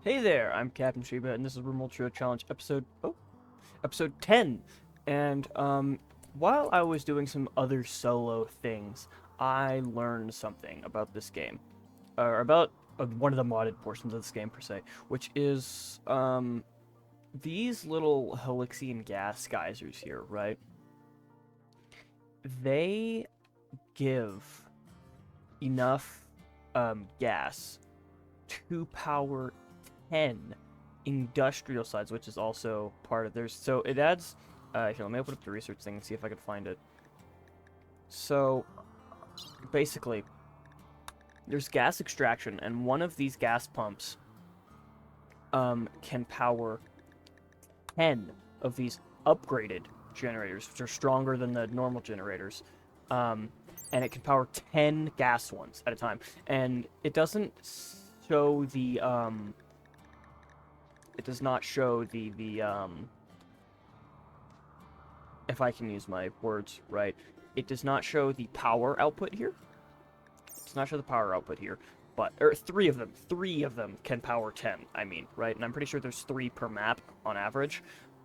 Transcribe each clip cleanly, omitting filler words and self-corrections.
Hey there, I'm Captain Shiba, and this is Rimworld Trio Challenge episode 10. And while I was doing some other solo things, I learned something about this game, or about one of the modded portions of this game per se, which is these little Helixian gas geysers here, right? They give enough gas to power 10 industrial sides, which is also part of theirs. So it adds, here, let me open up the research thing and see if I can find it. So, basically, there's gas extraction, and one of these gas pumps, can power 10 of these upgraded generators, which are stronger than the normal generators. And it can power 10 gas ones at a time. And it doesn't show the, it does not show the if I can use my words right, it does not show the power output here. It does not show the power output here, but, or three of them can power 10, I mean, right? And I'm pretty sure there's 3 per map on average.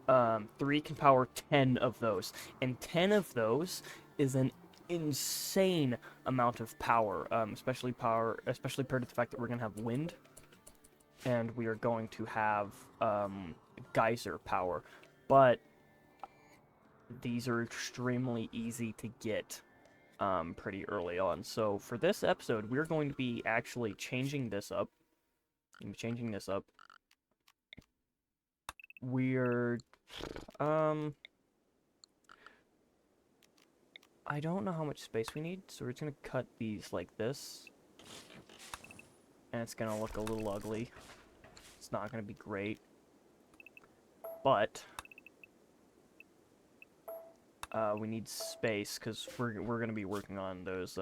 3 can power 10 of those, and 10 of those is an insane amount of power, especially paired with the fact that we're going to have wind, and we are going to have geyser power, but these are extremely easy to get pretty early on. So for this episode, we're going to be actually changing this up. We're I don't know how much space we need, so we're just gonna cut these like this, and it's gonna look a little ugly. It's not gonna be great, but we need space because we're gonna be working on those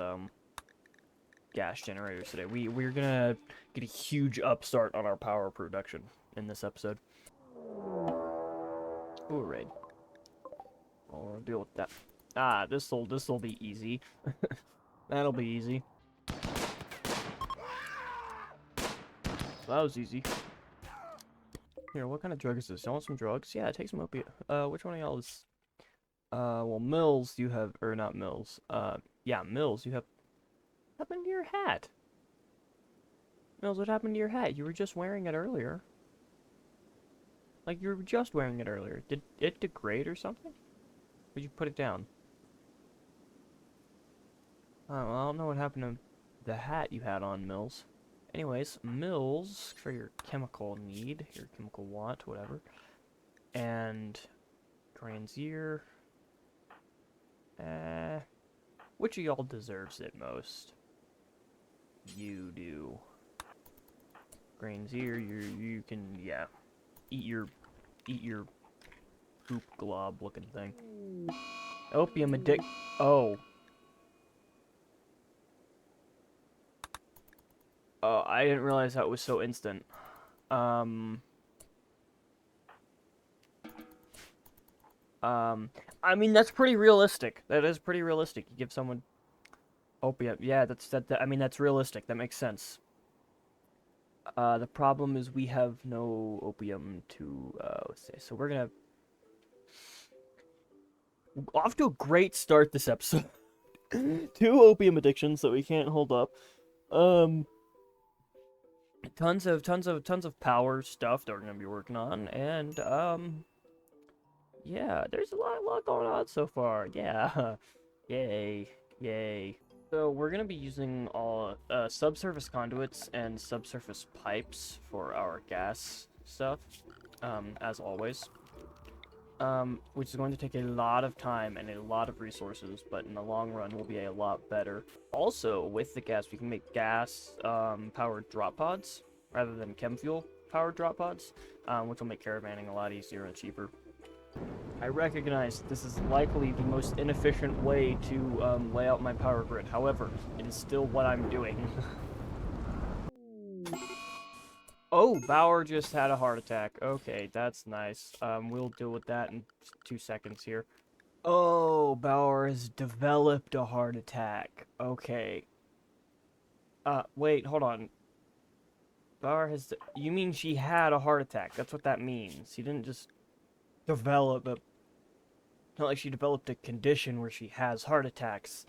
gas generators today. We're gonna get a huge upstart on our power production in this episode. Ooh, raid. I'll deal with that. Ah, this'll be easy. That'll be easy. That was easy. Here, what kind of drug is this? You want some drugs? Yeah, take some opiate. Which one of y'all is... well, Mills, you have... Or not Mills. Yeah, Mills, you have... What happened to your hat? Mills, what happened to your hat? You were just wearing it earlier. Like, you were just wearing it earlier. Did it degrade or something? Or did you put it down? Well, I don't know what happened to the hat you had on, Mills. Anyways, Mills, for your chemical need, your chemical want, whatever. And Granzier. Which of y'all deserves it most? You do. Granzier, you can, yeah, eat your poop glob looking thing. Opium addict. Oh. Oh, I didn't realize that was so instant. I mean, that's pretty realistic. That is pretty realistic. You give someone opium. Yeah, I mean, that's realistic. That makes sense. The problem is we have no opium to, let's see. So we're gonna... Off to a great start this episode. 2 opium addictions that we can't hold up. Tons of power stuff that we're gonna be working on, and yeah, there's a lot going on so far. Yeah, yay. So we're gonna be using all subsurface conduits and subsurface pipes for our gas stuff, as always. Which is going to take a lot of time and a lot of resources, but in the long run will be a lot better. Also, with the gas, we can make gas powered drop pods rather than chem fuel powered drop pods, which will make caravanning a lot easier and cheaper. I recognize this is likely the most inefficient way to lay out my power grid. However, it is still what I'm doing. Oh, Bauer just had a heart attack. Okay, that's nice. We'll deal with that in 2 seconds here. Oh, Bauer has developed a heart attack. Okay. Wait, hold on. Bauer has... You mean she had a heart attack. That's what that means. She didn't just develop a... Not like she developed a condition where she has heart attacks.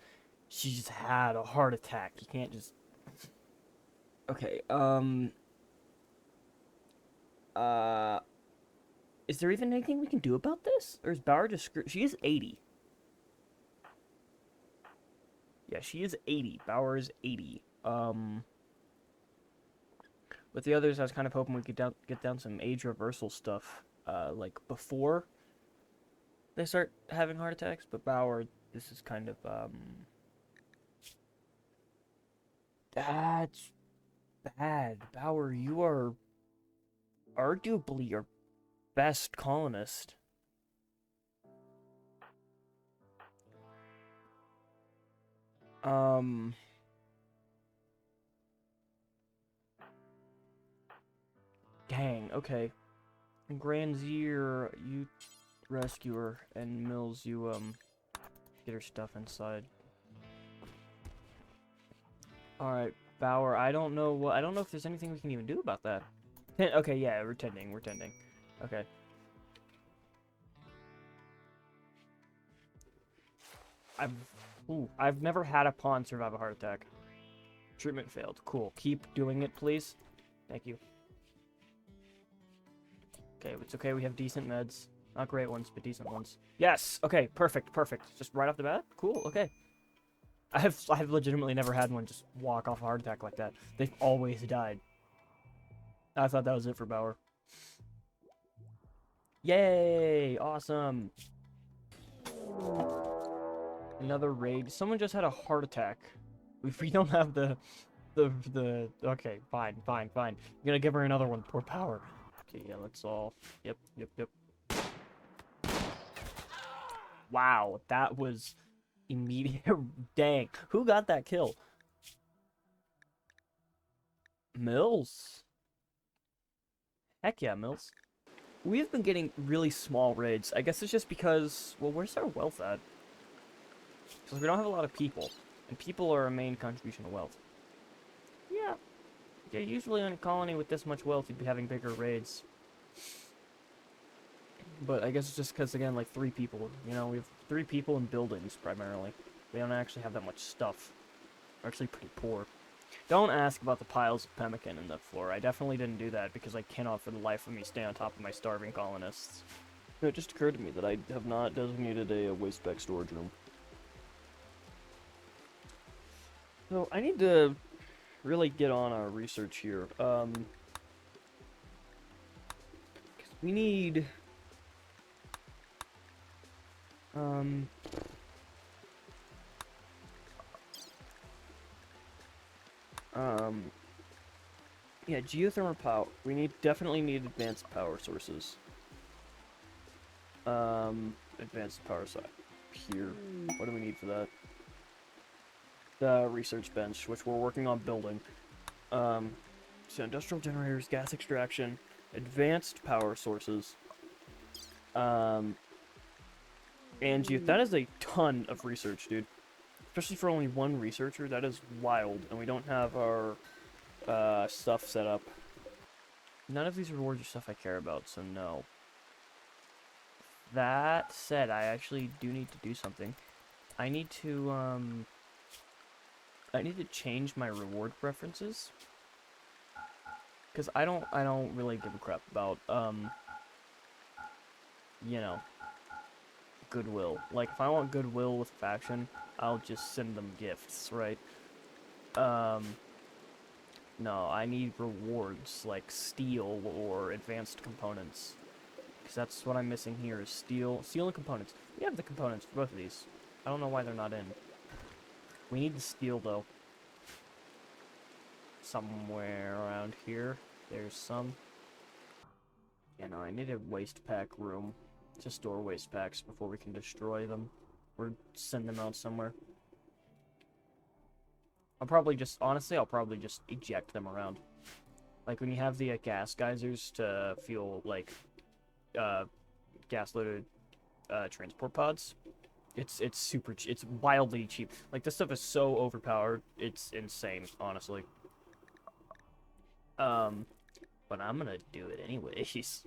She just had a heart attack. You can't just... Okay, is there even anything we can do about this? Or is Bauer just screwed? She is 80. Yeah, she is 80. Bauer is 80. With the others, I was kind of hoping we could get down some age reversal stuff, like before they start having heart attacks. But Bauer, this is kind of, that's bad. Bauer, you are arguably your best colonist. Dang, okay. Granzier, you rescue her, and Mills, you, get her stuff inside. Alright, Bauer, I don't know if there's anything we can even do about that. Okay, yeah, we're tending. Okay. I've never had a pawn survive a heart attack. Treatment failed. Cool. Keep doing it, please. Thank you. Okay, it's okay. We have decent meds. Not great ones, but decent ones. Yes! Okay, perfect. Just right off the bat? Cool, okay. I've legitimately never had one just walk off a heart attack like that. They've always died. I thought that was it for Bauer. Yay! Awesome! Another raid. Someone just had a heart attack. We don't have the... Okay, fine. I'm gonna give her another one. Poor Power. Okay, yeah, let's all... Yep. Wow, that was immediate. Dang. Who got that kill? Mills? Heck yeah, Mills. We've been getting really small raids. I guess it's just because... Well, where's our wealth at? Because we don't have a lot of people. And people are a main contribution to wealth. Yeah. Usually in a colony with this much wealth, you'd be having bigger raids. But I guess it's just because, again, like 3 people. You know, we have 3 people in buildings, primarily. We don't actually have that much stuff. We're actually pretty poor. Don't ask about the piles of pemmican in the floor. I definitely didn't do that because I cannot for the life of me stay on top of my starving colonists. It just occurred to me that I have not designated a waste spec storage room. So I need to really get on our research here. We need... yeah, geothermal power. We definitely need advanced power sources. Advanced power side. Here. What do we need for that? The research bench, which we're working on building. So industrial generators, gas extraction, advanced power sources. And that is a ton of research, dude. Especially for only one researcher, that is wild. And we don't have our stuff set up. None of these rewards are stuff I care about, so no. That said, I actually do need to do something. I need to change my reward preferences. Because I don't really give a crap about, you know, goodwill. Like, if I want goodwill with a faction, I'll just send them gifts, right? No, I need rewards, like steel or advanced components. Because that's what I'm missing here, is steel and components. We have the components for both of these. I don't know why they're not in. We need the steel, though. Somewhere around here. There's some. You know, I need a waste pack room to store waste packs before we can destroy them. Or send them out somewhere. Honestly, I'll probably just eject them around. Like, when you have the gas geysers to fuel, like, gas-loaded, transport pods, it's super cheap. It's wildly cheap. Like, this stuff is so overpowered, it's insane, honestly. But I'm gonna do it anyways.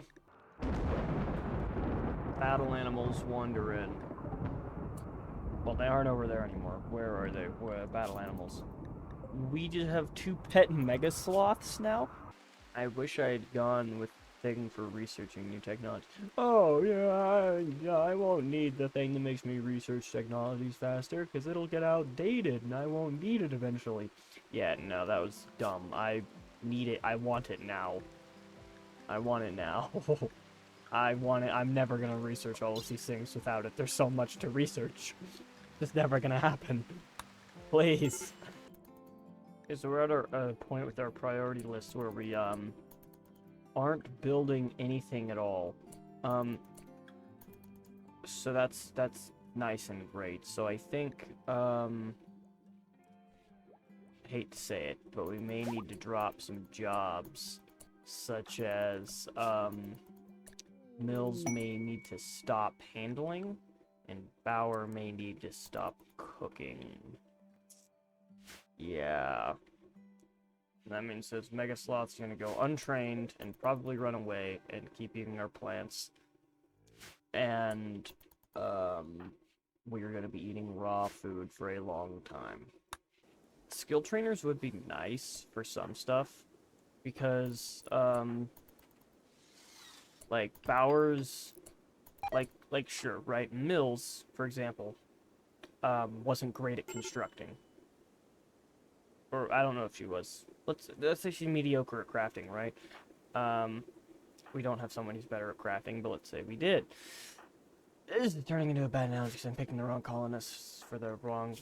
Battle animals wander in. Well, they aren't over there anymore. Where are they? Where battle animals? We just have 2 pet mega sloths now? I wish I had gone with the thing for researching new technology. Oh, yeah, I won't need the thing that makes me research technologies faster, because it'll get outdated, and I won't need it eventually. Yeah, no, that was dumb. I need it. I want it now. I want it now. I want it. I'm never gonna research all of these things without it. There's so much to research. It's never gonna happen. Please. Okay, so we're at our point with our priority list where we aren't building anything at all. So that's nice and great. So I think hate to say it, but we may need to drop some jobs, such as Mills may need to stop handling, and Bauer may need to stop cooking. Yeah. That means those Mega Sloth's gonna go untrained and probably run away and keep eating our plants. And, we're gonna be eating raw food for a long time. Skill trainers would be nice for some stuff, because, like, Bauer's, like, sure, right? Mills, for example, wasn't great at constructing. Or, I don't know if she was. Let's say she's mediocre at crafting, right? We don't have someone who's better at crafting, but let's say we did. This is turning into a bad analogy because I'm picking the wrong colonists for the wrong,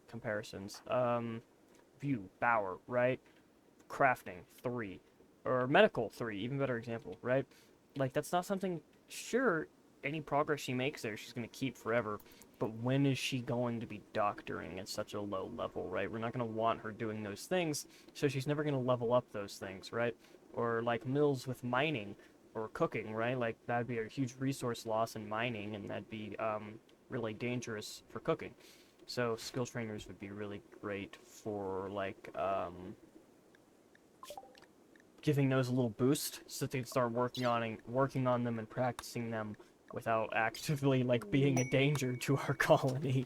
comparisons. View, Bauer, right? Crafting, 3. Or medical, 3, even better example, right? Like, that's not something, sure, any progress she makes there, she's going to keep forever. But when is she going to be doctoring at such a low level, right? We're not going to want her doing those things, so she's never going to level up those things, right? Or like Mills with mining or cooking, right? Like, that'd be a huge resource loss in mining, and that'd be really dangerous for cooking. So skill trainers would be really great for, like, giving those a little boost so that they can start working on them and practicing them without actively, like, being a danger to our colony.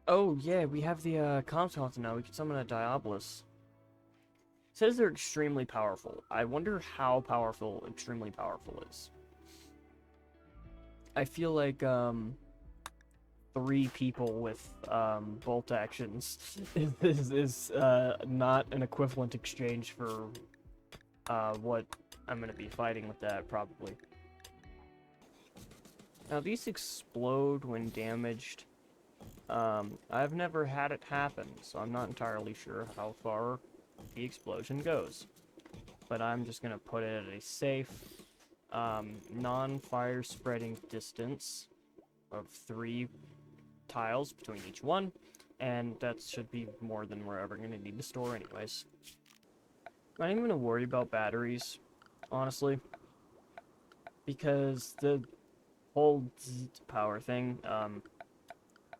Oh, yeah, we have the, comms now. We can summon a Diabolus. It says they're extremely powerful. I wonder how powerful extremely powerful is. I feel like, 3 people with, bolt actions is not an equivalent exchange for, what I'm gonna be fighting with that, probably. Now, these explode when damaged. I've never had it happen, so I'm not entirely sure how far the explosion goes. But I'm just gonna put it at a safe, non-fire spreading distance of 3 tiles between each one, and that should be more than we're ever gonna need to store anyways. I'm not even gonna worry about batteries, honestly, because the whole power thing,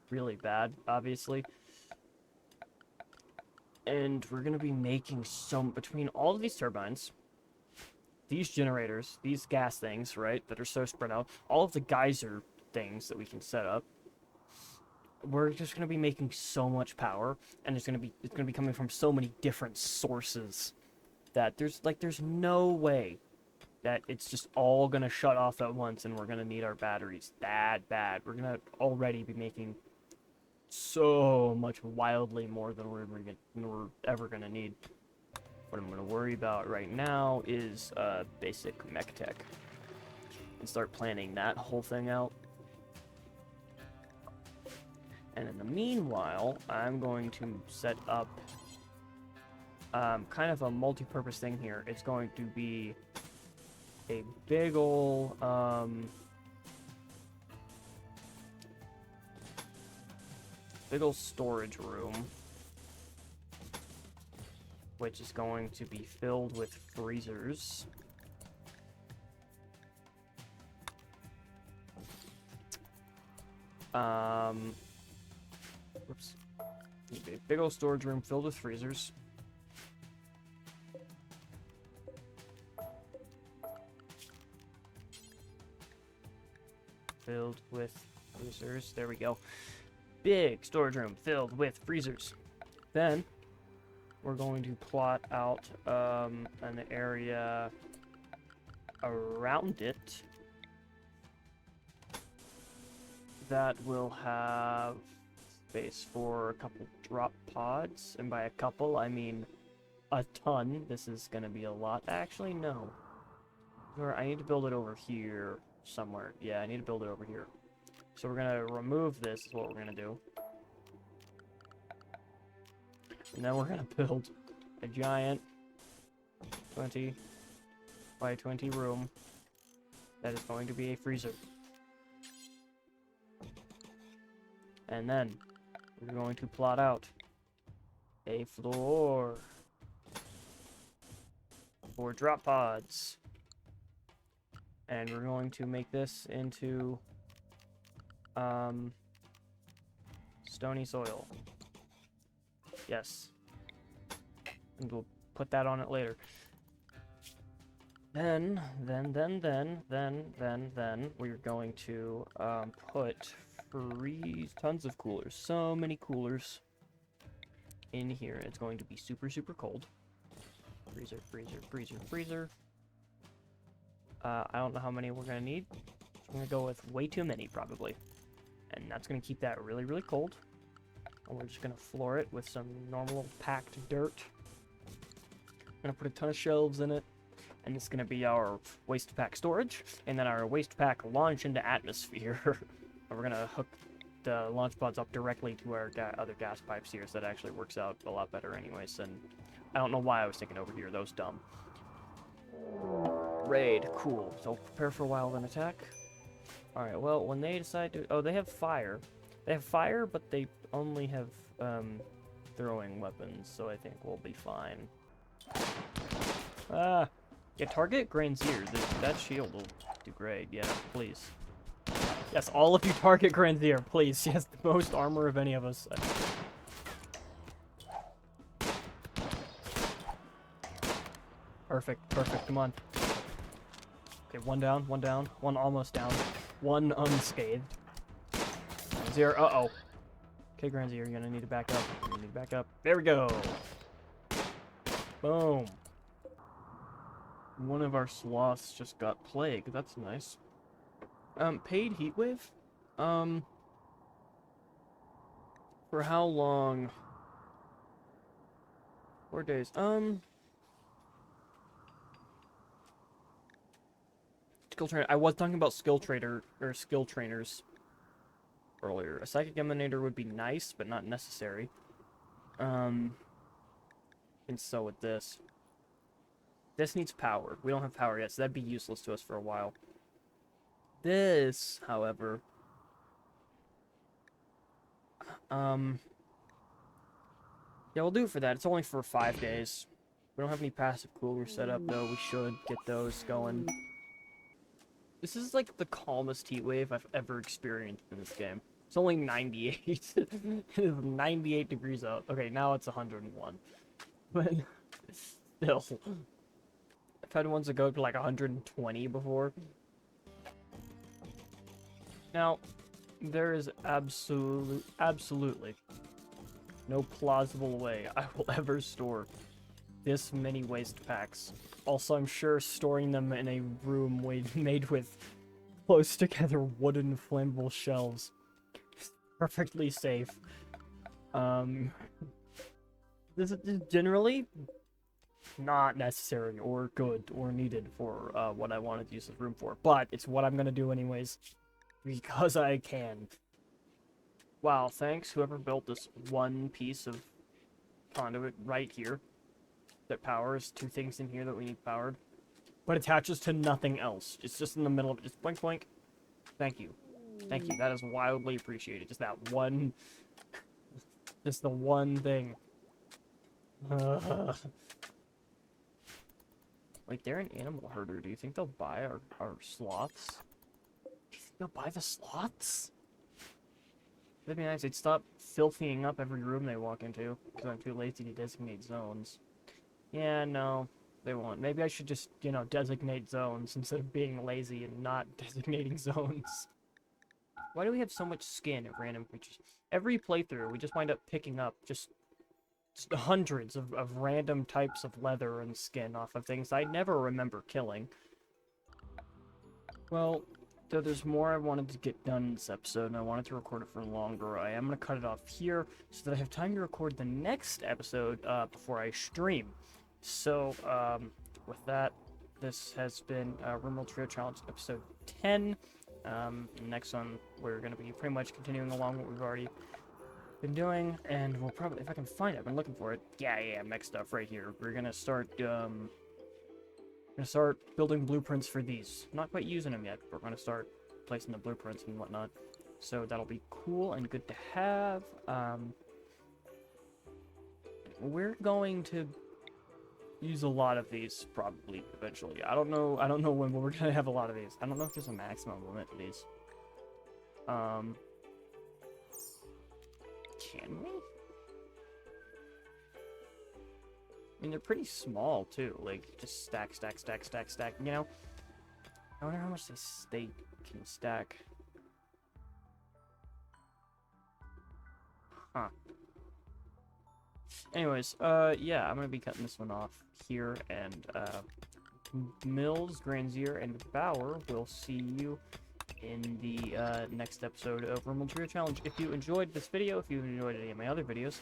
really bad, obviously. And we're gonna be making between all of these turbines, these generators, these gas things, right, that are so spread out, all of the geyser things that we can set up, we're just gonna be making so much power, and it's gonna be coming from so many different sources that there's no way that it's just all gonna shut off at once and we're gonna need our batteries that bad. We're gonna already be making so much wildly more than we're ever gonna need. What I'm gonna worry about right now is basic mech tech and start planning that whole thing out. And in the meanwhile, I'm going to set up kind of a multi-purpose thing here. It's going to be a big ol' storage room, which is going to be filled with freezers. Whoops. A big old storage room filled with freezers. filled with freezers. There we go. Big storage room filled with freezers. Then we're going to plot out an area around it that will have space for a couple drop pods, and by a couple I mean a ton. This is gonna be a lot. Actually, no. Or I need to build it over here somewhere. Yeah, I need to build it over here. So we're gonna remove this, is what we're gonna do. And then we're gonna build a giant 20 by 20 room that is going to be a freezer. And then we're going to plot out a floor for drop pods. And we're going to make this into stony soil. Yes. And we'll put that on it later. Then we're going to put tons of coolers. So many coolers in here. It's going to be super, super cold. Freezer, freezer, freezer, freezer. I don't know how many we're gonna need. I'm gonna go with way too many, probably. And that's gonna keep that really, really cold. And we're just gonna floor it with some normal packed dirt. I'm gonna put a ton of shelves in it. And it's gonna be our waste pack storage. And then our waste pack launch into atmosphere. And we're gonna hook the launch pods up directly to our other gas pipes here, so that actually works out a lot better anyways. And I don't know why I was thinking over here. That was dumb. Raid. Cool. So prepare for a wild and attack. Alright, well, when they decide to... Oh, they have fire. They have fire, but they only have throwing weapons, so I think we'll be fine. Ah! Yeah, target Granzier. That shield will do great. Yeah, please. Yes, all of you target Granzier, please. He has the most armor of any of us. Perfect, perfect, come on. Okay, one down, one almost down, one unscathed. Granzier, uh-oh. Okay, Granzier, you're gonna need to back up. You're gonna need to back up. There we go! Boom. One of our sloths just got plague. That's nice. Paid heatwave? For how long? 4 days. Skill trainer. I was talking about skill trainers earlier. A psychic emanator would be nice, but not necessary. And so with this. This needs power. We don't have power yet, so that'd be useless to us for a while. This, however, yeah, we'll do it for that. It's only for 5 days. We don't have any passive coolers set up, though. We should get those going. This is like the calmest heat wave I've ever experienced in this game. It's only 98. It is 98 degrees out. Okay, now it's 101. But still. I've had ones that go to like 120 before. Now, there is absolutely no plausible way I will ever store this many waste packs. Also, I'm sure storing them in a room made with close together wooden flammable shelves is perfectly safe. This is generally not necessary or good or needed for what I wanted to use this room for, but it's what I'm gonna do anyways. Because I can. Wow, thanks whoever built this one piece of conduit right here that powers 2 things in here that we need powered, but attaches to nothing else. It's just in the middle of it. Just blink, blink. Thank you. Thank you. That is wildly appreciated. Just that one... Just the one thing. Wait, they're an animal herder. Do you think they'll buy our sloths? They'll buy the sloths? That'd be nice. They'd stop filthying up every room they walk into, because I'm too lazy to designate zones. Yeah, no, they won't. Maybe I should just, you know, designate zones instead of being lazy and not designating zones. Why do we have so much skin at random creatures? Every playthrough, we just wind up picking up just hundreds of random types of leather and skin off of things I never remember killing. Well, though there's more I wanted to get done in this episode, and I wanted to record it for longer, I am going to cut it off here so that I have time to record the next episode before I stream. So, with that, this has been Rimworld Trio Challenge episode 10. Next one, we're going to be pretty much continuing along what we've already been doing, and we'll probably, if I can find it, I've been looking for it. Yeah, mech stuff right here. We're going to start, building blueprints for these. Not quite using them yet, but we're going to start placing the blueprints and whatnot. So that'll be cool and good to have. We're going to use a lot of these probably eventually. I don't know when, but we're gonna have a lot of these. I don't know if there's a maximum limit to these. Can we? I mean, they're pretty small too. Like, just stack, you know? I wonder how much they can stack. Huh. Anyways, yeah, I'm gonna be cutting this one off here, and, Mills, Granzier, and Bauer will see you in the, next episode of Rimworld Trio Challenge. If you enjoyed this video, if you enjoyed any of my other videos,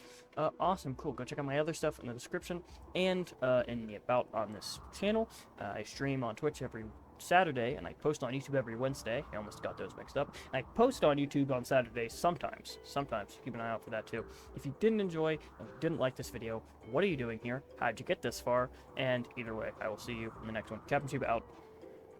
awesome, cool, go check out my other stuff in the description, and, in the about on this channel. I stream on Twitch every Saturday, and I post on YouTube every Wednesday. I almost got those mixed up. And I post on YouTube on Saturdays sometimes. Keep an eye out for that too. If you didn't enjoy and didn't like this video, what are you doing here? How'd you get this far? And either way, I will see you in the next one. Captain Shiba out.